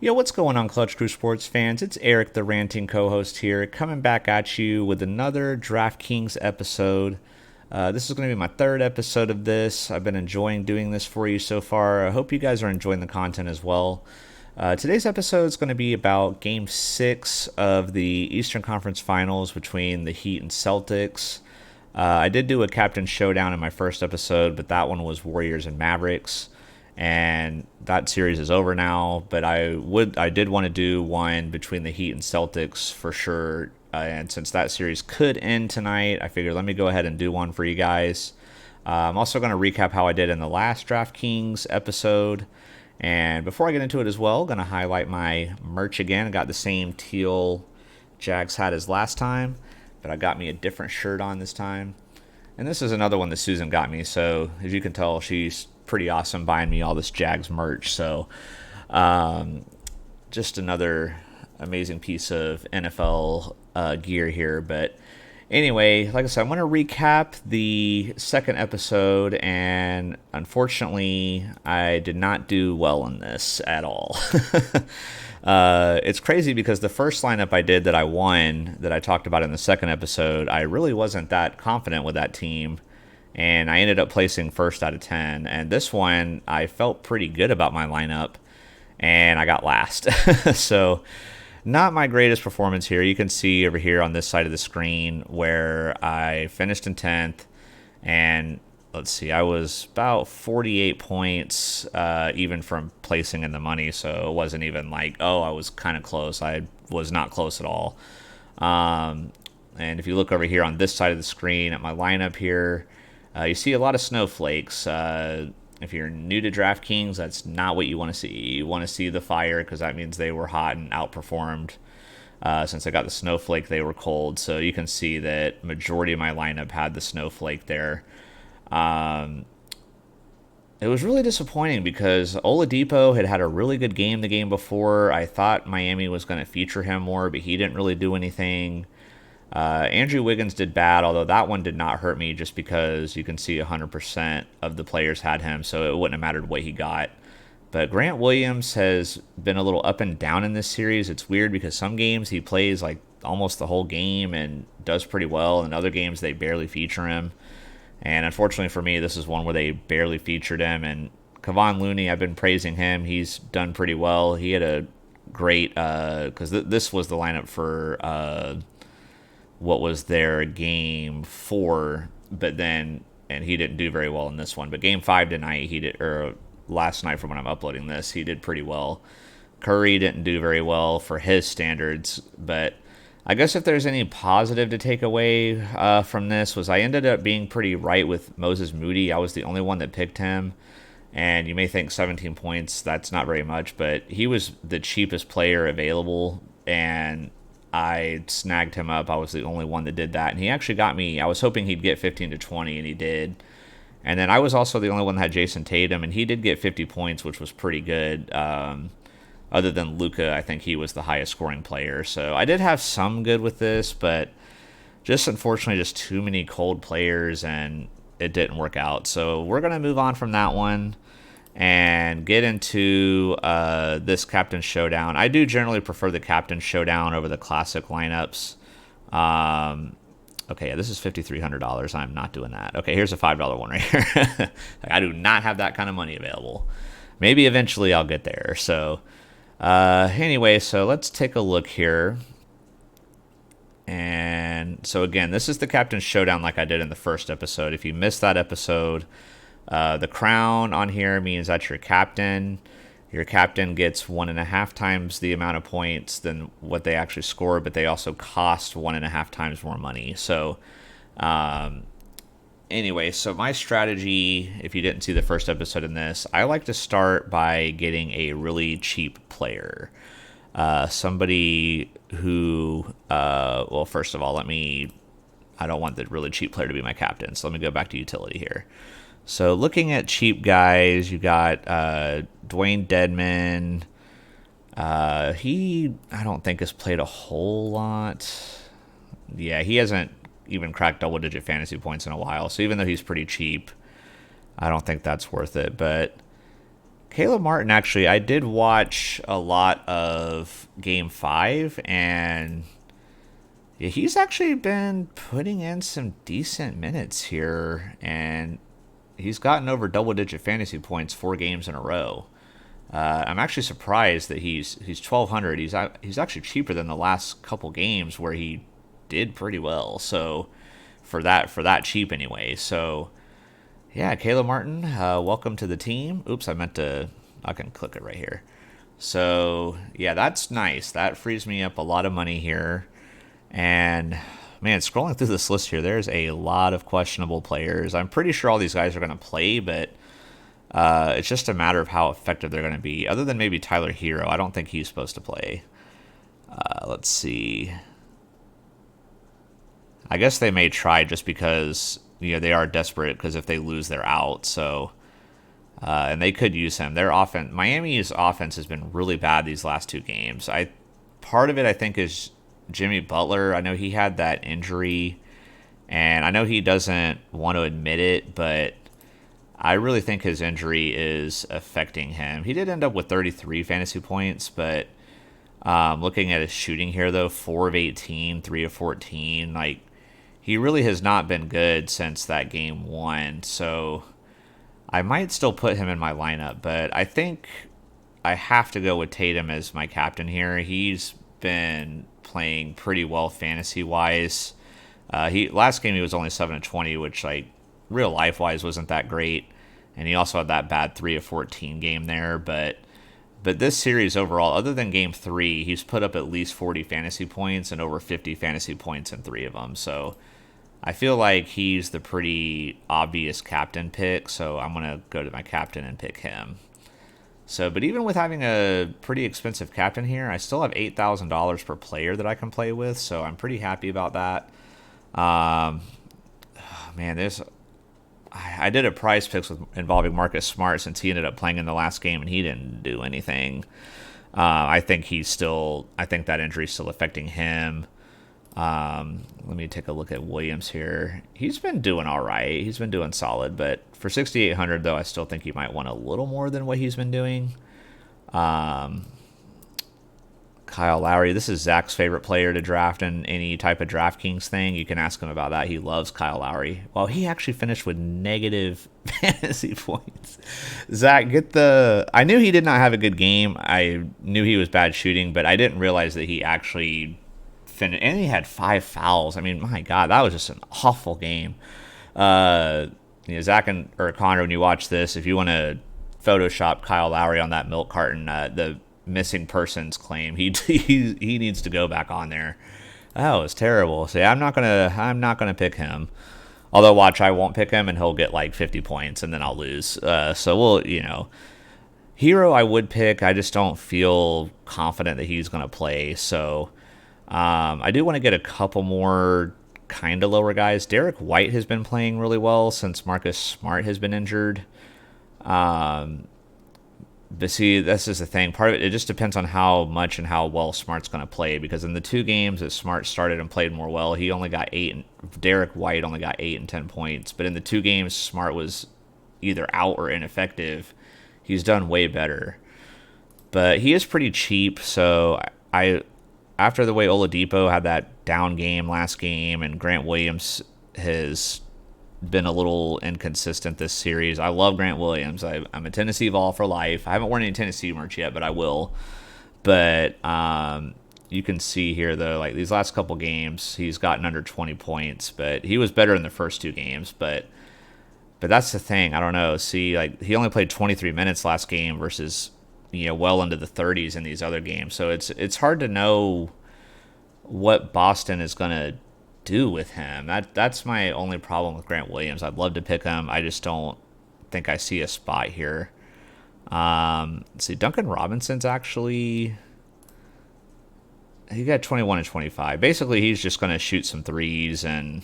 Yo, what's going on, Clutch Crew Sports fans? It's Eric, the ranting co-host here, coming back at you with another Draftkings episode. This is going to be my third episode of this. I've been enjoying doing this for you so far. I hope you guys are enjoying the content as well. Today's episode is going to be about Game 6 of the Eastern Conference Finals between the Heat and Celtics. I did do a Captain Showdown in my first episode, but that one was Warriors and Mavericks. And that series is over now, but I did want to do one between the Heat and Celtics for sure. And since that series could end tonight, I figured let me go ahead and do one for you guys. I'm also going to recap how I did in the last DraftKings episode. And before I get into it as well, going to highlight my merch again. I got the same teal Jags hat as last time, but I got me a different shirt on this time. And this is another one that Susan got me. So as you can tell, she's pretty awesome buying me all this Jags merch. So just another amazing piece of NFL gear here. But anyway, like I said, I'm going to recap the second episode. And unfortunately, I did not do well in this at all. It's crazy because the first lineup I did that I won, that I talked about in the second episode, I really wasn't that confident with that team. And I ended up placing first out of 10. And this one, I felt pretty good about my lineup, and I got last. So, not my greatest performance here. You can see over here on this side of the screen where I finished in 10th. And let's see, I was about 48 points even from placing in the money. So, it wasn't even like, oh, I was kind of close. I was not close at all. And if you look over here on this side of the screen at my lineup here, you see a lot of snowflakes. If you're new to DraftKings, that's not what you want to see. You want to see the fire because that means they were hot and outperformed. Since I got the snowflake, they were cold. So you can see that majority of my lineup had the snowflake there. It was really disappointing because Oladipo had a really good game the game before. I thought Miami was going to feature him more, but he didn't really do anything. Andrew Wiggins did bad, although that one did not hurt me just because you can see 100% of the players had him, so it wouldn't have mattered what he got. But Grant Williams has been a little up and down in this series. It's weird because some games he plays like almost the whole game and does pretty well, and other games they barely feature him. And unfortunately for me, this is one where they barely featured him. And Kevon Looney, I've been praising him. He's done pretty well. He had a great, because this was the lineup for what was their game 4, but then, and he didn't do very well in this one, but game 5 tonight, he did, or last night from when I'm uploading this, he did pretty well. Curry didn't do very well for his standards, but I guess if there's any positive to take away from this was I ended up being pretty right with Moses Moody. I was the only one that picked him, and you may think 17 points, that's not very much, but he was the cheapest player available, and I snagged him up. I was the only one that did that. And he actually got me, I was hoping he'd get 15 to 20, and he did. And then I was also the only one that had Jason Tatum, and he did get 50 points, which was pretty good. Other than Luka, I think he was the highest scoring player. So I did have some good with this, but just unfortunately just too many cold players, and it didn't work out. So we're going to move on from that one and get into this Captain Showdown. I do generally prefer the Captain Showdown over the classic lineups. Okay, yeah, this is $5,300. I'm not doing that. Okay, here's a $5 one right here. I do not have that kind of money available. Maybe eventually I'll get there. So anyway, so let's take a look here. And so again, this is the Captain Showdown like I did in the first episode. If you missed that episode, the crown on here means that your captain gets 1.5 times the amount of points than what they actually scored, but they also cost 1.5 times more money. So, anyway, so my strategy, if you didn't see the first episode in this, I like to start by getting a really cheap player. Somebody who, well, first of all, I don't want the really cheap player to be my captain, so let me go back to utility here. So looking at cheap guys, you got Dwayne Dedman. I don't think has played a whole lot. Yeah, he hasn't even cracked double-digit fantasy points in a while. So even though he's pretty cheap, I don't think that's worth it. But Caleb Martin, actually, I did watch a lot of Game 5, and yeah, he's actually been putting in some decent minutes here, and he's gotten over double-digit fantasy points 4 games in a row. I'm actually surprised that he's 1,200. He's actually cheaper than the last couple games where he did pretty well. So for that cheap anyway. So yeah, Caleb Martin, welcome to the team. Oops, I can click it right here. So yeah, that's nice. That frees me up a lot of money here. And man, scrolling through this list here, there's a lot of questionable players. I'm pretty sure all these guys are going to play, but it's just a matter of how effective they're going to be. Other than maybe Tyler Hero, I don't think he's supposed to play. Let's see. I guess they may try just because they are desperate because if they lose, they're out. So and they could use him. Their offense, Miami's offense has been really bad these last 2 games. Part of it I think is Jimmy Butler. I know he had that injury, and I know he doesn't want to admit it, but I really think his injury is affecting him. He did end up with 33 fantasy points, but looking at his shooting here, though, 4 of 18, 3 of 14, like he really has not been good since that game 1. So I might still put him in my lineup, but I think I have to go with Tatum as my captain here. He's been playing pretty well fantasy wise. He last game he was only 7 of 20, which like real life wise wasn't that great, and he also had that bad 3 of 14 game there. But this series overall, other than game 3, he's put up at least 40 fantasy points and over 50 fantasy points in 3 of them. So I feel like he's the pretty obvious captain pick. So I'm gonna go to my captain and pick him. So, but even with having a pretty expensive captain here, I still have $8,000 per player that I can play with. So I'm pretty happy about that. Man, I did a prize picks involving Marcus Smart since he ended up playing in the last game and he didn't do anything. I think that injury's still affecting him. Let me take a look at Williams here. He's been doing all right. He's been doing solid, but for 6,800 though, I still think he might want a little more than what he's been doing. Kyle Lowry, this is Zach's favorite player to draft in any type of Draftkings thing. You can ask him about that. He loves Kyle Lowry. Well, he actually finished with negative fantasy points. Zach, I knew he did not have a good game. I knew he was bad shooting, but I didn't realize that he actually finished. And he had 5 fouls. I mean, my God, that was just an awful game. Zach or Connor, when you watch this, if you want to Photoshop Kyle Lowry on that milk carton, the missing persons claim, he needs to go back on there. That was terrible. So yeah, I'm not gonna pick him. Although watch, I won't pick him and he'll get like 50 points and then I'll lose. So we'll Hero I would pick. I just don't feel confident that he's gonna play. So I do want to get a couple more kind of lower guys. Derek White has been playing really well since Marcus Smart has been injured. But see, this is the thing. Part of it just depends on how much and how well Smart's going to play. Because in the 2 games that Smart started and played more well, he only got 8. And Derek White only got 8 and 10 points. But in the 2 games Smart was either out or ineffective, he's done way better. But he is pretty cheap. So after the way Oladipo had that down game last game, and Grant Williams has been a little inconsistent this series. I love Grant Williams. I'm a Tennessee Vol for life. I haven't worn any Tennessee merch yet, but I will. But you can see here, though, like these last couple games, he's gotten under 20 points. But he was better in the first 2 games. But that's the thing. I don't know. See, like he only played 23 minutes last game versus well into the 30s in these other games. So it's hard to know what Boston is going to do with him. That's my only problem with Grant Williams. I'd love to pick him. I just don't think I see a spot here. Let's see, Duncan Robinson's actually, he got 21 and 25. Basically, he's just going to shoot some threes and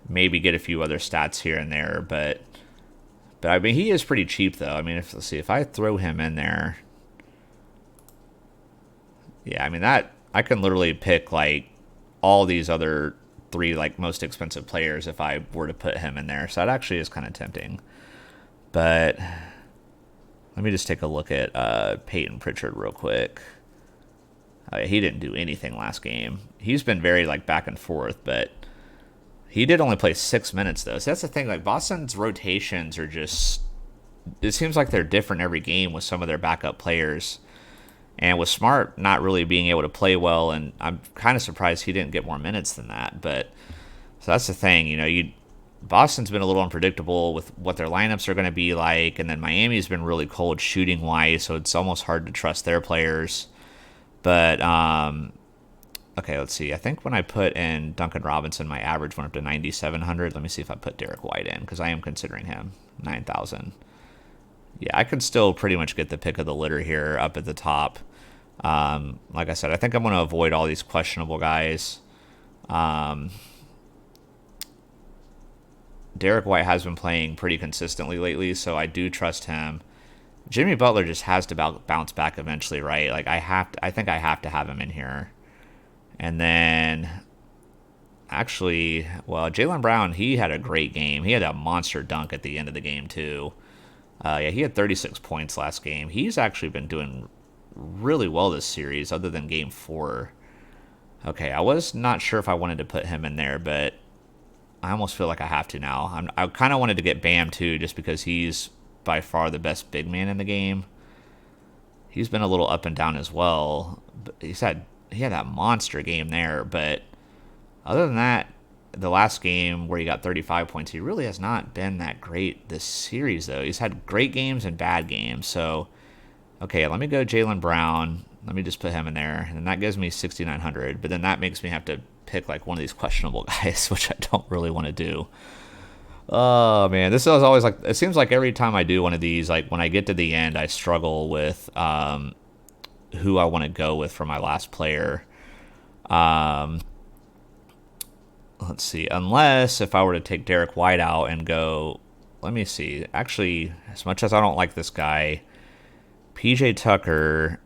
maybe get a few other stats here and there. But I mean, he is pretty cheap though. I mean, let's see, if I throw him in there, yeah, I mean that I can literally pick like all these other 3 like most expensive players if I were to put him in there. So that actually is kind of tempting. But Let me just take a look at Peyton Pritchard real quick. He didn't do anything last game. He's been very like back and forth, but he did only play 6 minutes though. So that's the thing. Like Boston's rotations are just. It seems like they're different every game with some of their backup players. And with Smart not really being able to play well, and I'm kind of surprised he didn't get more minutes than that. But so that's the thing, Boston's been a little unpredictable with what their lineups are going to be like, and then Miami's been really cold shooting wise, so it's almost hard to trust their players. But okay, let's see. I think when I put in Duncan Robinson, my average went up to 9,700. Let me see if I put Derek White in because I am considering him 9,000. Yeah, I could still pretty much get the pick of the litter here up at the top. Like I said, I think I'm going to avoid all these questionable guys. Derek White has been playing pretty consistently lately, so I do trust him. Jimmy Butler just has to bounce back eventually, right? Like I think I have to have him in here. And then, actually, well, Jaylen Brown, he had a great game. He had a monster dunk at the end of the game too. Yeah, he had 36 points last game. He's actually been doing really well this series, other than game 4. Okay, I was not sure if I wanted to put him in there, but I almost feel like I have to now. I kind of wanted to get Bam too, just because he's by far the best big man in the game. He's been a little up and down as well. But he had that monster game there, but other than that, the last game where he got 35 points, he really has not been that great this series, though. He's had great games and bad games. So, okay, let me go Jaylen Brown. Let me just put him in there. And that gives me 6,900. But then that makes me have to pick like one of these questionable guys, which I don't really want to do. Oh, man. This is always like, it seems like every time I do one of these, like when I get to the end, I struggle with who I want to go with for my last player. Let's see. Unless if I were to take Derek White out and go, let me see. Actually, as much as I don't like this guy, PJ Tucker,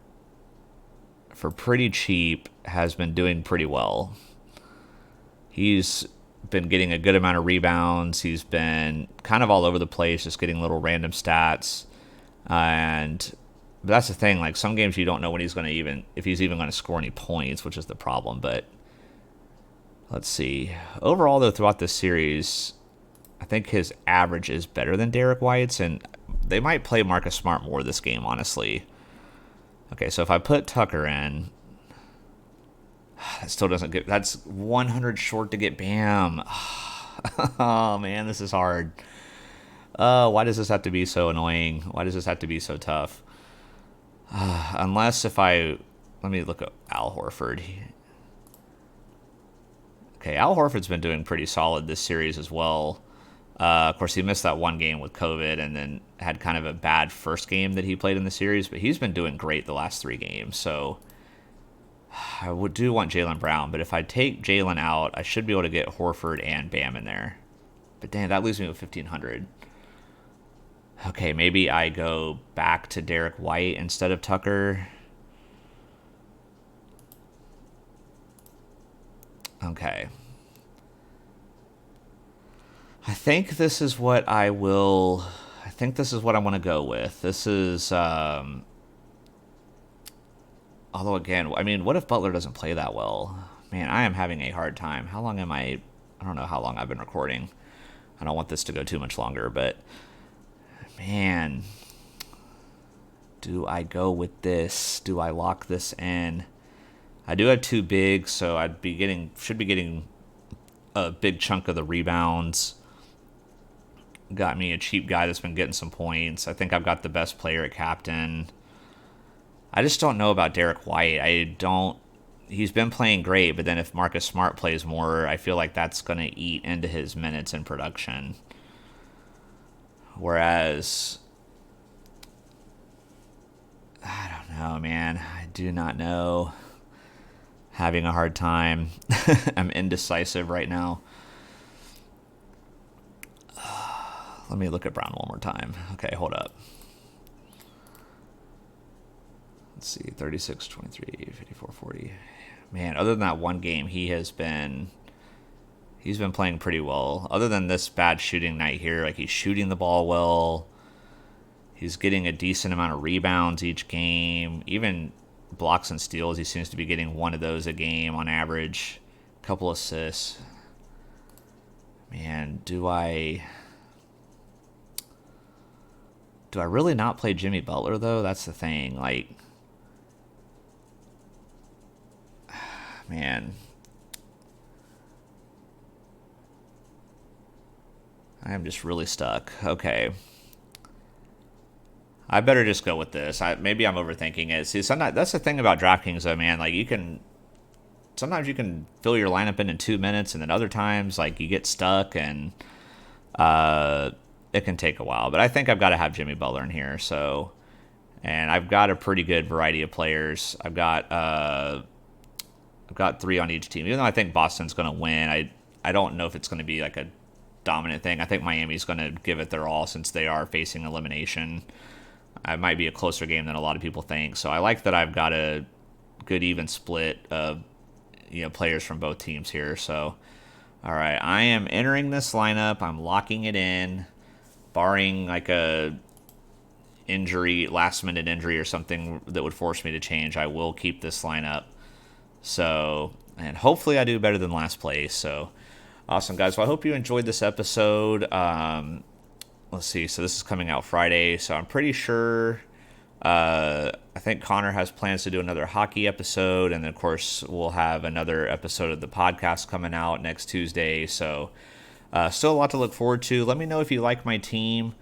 for pretty cheap, has been doing pretty well. He's been getting a good amount of rebounds. He's been kind of all over the place, just getting little random stats. But that's the thing. Like some games you don't know when he's going to if he's even going to score any points, which is the problem. But let's see. Overall, though, throughout this series, I think his average is better than Derek White's, and they might play Marcus Smart more this game, honestly. Okay, so if I put Tucker in, that still doesn't get. That's 100 short to get Bam. Oh, man, this is hard. Why does this have to be so annoying? Why does this have to be so tough? Unless if let me look at Al Horford. Okay, Al Horford's been doing pretty solid this series as well. Of course, he missed that one game with COVID and then had kind of a bad first game that he played in the series, but he's been doing great the last 3 games. So I do want Jaylen Brown, but if I take Jaylen out, I should be able to get Horford and Bam in there. But damn, that leaves me with 1,500. Okay, maybe I go back to Derek White instead of Tucker. Okay. I think this is what I want to go with. This is, although again, I mean, what if Butler doesn't play that well? Man, I am having a hard time. How long am I don't know how long I've been recording. I don't want this to go too much longer, but man, do I go with this? Do I lock this in? I do have 2 bigs, so should be getting a big chunk of the rebounds. Got me a cheap guy that's been getting some points. I think I've got the best player at captain. I just don't know about Derek White. He's been playing great, but then if Marcus Smart plays more, I feel like that's going to eat into his minutes in production. Whereas, I don't know, man. I do not know. Having a hard time. I'm indecisive right now. Let me look at Brown one more time. Okay, hold up. Let's see, 36, 23, 54, 40. Man, other than that one game, he's been playing pretty well. Other than this bad shooting night here, like he's shooting the ball well. He's getting a decent amount of rebounds each game. Even blocks and steals, he seems to be getting one of those a game on average. A couple assists. Man, do I really not play Jimmy Butler though? That's the thing. Like, man, I am just really stuck. Okay. I better just go with this. Maybe I'm overthinking it. See, sometimes that's the thing about DraftKings, though, man. Like, sometimes you can fill your lineup in 2 minutes, and then other times, like, you get stuck, and it can take a while. But I think I've got to have Jimmy Butler in here. So, and I've got a pretty good variety of players. I've got 3 on each team. Even though I think Boston's going to win, I don't know if it's going to be like a dominant thing. I think Miami's going to give it their all since they are facing elimination. It might be a closer game than a lot of people think. So I like that I've got a good even split of players from both teams here. So, all right, I am entering this lineup. I'm locking it in, barring like a injury, last minute injury or something that would force me to change. I will keep this lineup. So, and hopefully I do better than last place. So, awesome, guys. Well, I hope you enjoyed this episode. Let's see. So this is coming out Friday. So I'm pretty sure. I think Connor has plans to do another hockey episode, and then of course we'll have another episode of the podcast coming out next Tuesday. So still a lot to look forward to. Let me know if you like my team,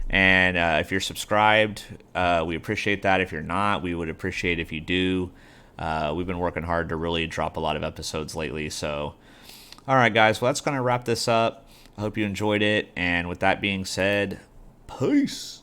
and if you're subscribed, we appreciate that. If you're not, we would appreciate if you do. We've been working hard to really drop a lot of episodes lately. So, all right, guys. Well, that's going to wrap this up. I hope you enjoyed it. And with that being said, peace.